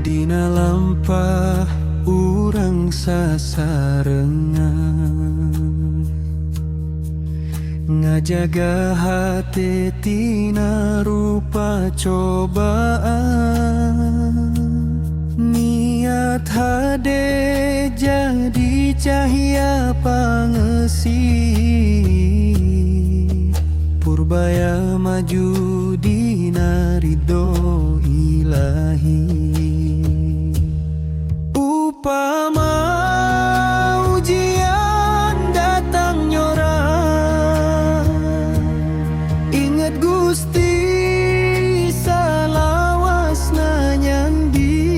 Dina lampah urang sasarengan, ngajaga hati tina rupa cobaan. Niat hade jadi cahaya pangesi, purbaya maju dina ridho ilahi. Upama ujian datang nyorang, ingat Gusti salawasna nyandi.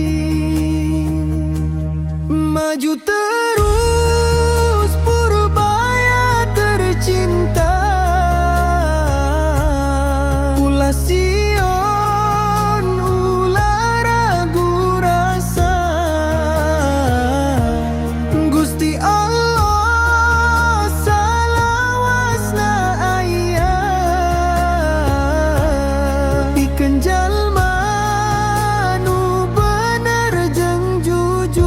Maju terus purbaya tercinta, ulah Sion ulah ragu rasa. Gusti Allah salawasna ayah, pikeun jalma nu bener jeung jujur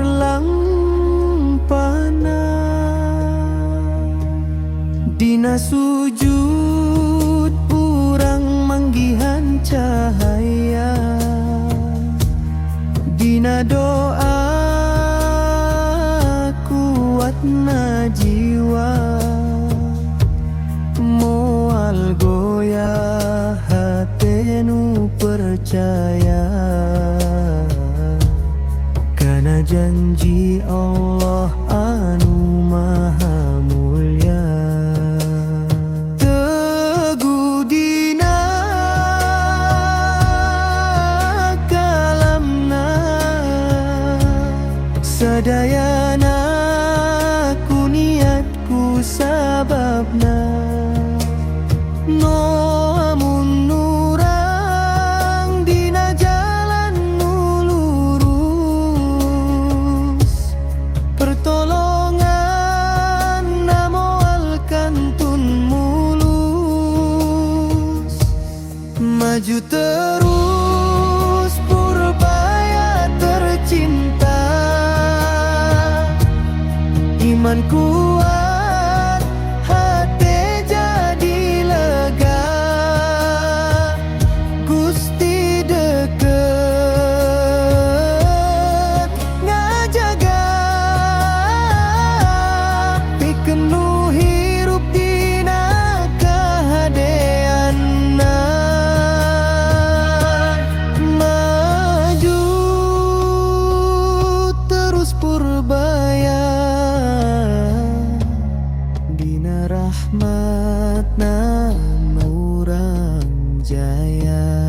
langpana. Dina sujud urang manggihan cahaya, dina doa kuatna jiwa. Moal goyah hate nu percaya kana janji Allah anu maha mulia. Teguh dina kalamna, sadayana ku niatku sababna. No amun nurang dina jalan nu lurus, pertolongan namoal kantun mulus. Maju terus purbaya tercinta, iman kuat hati jadi lega. Gusti deket ngajaga, pikeun nu hirup dina kahadeanna. Maju terus purbaya, dina rahmatna urang jaya.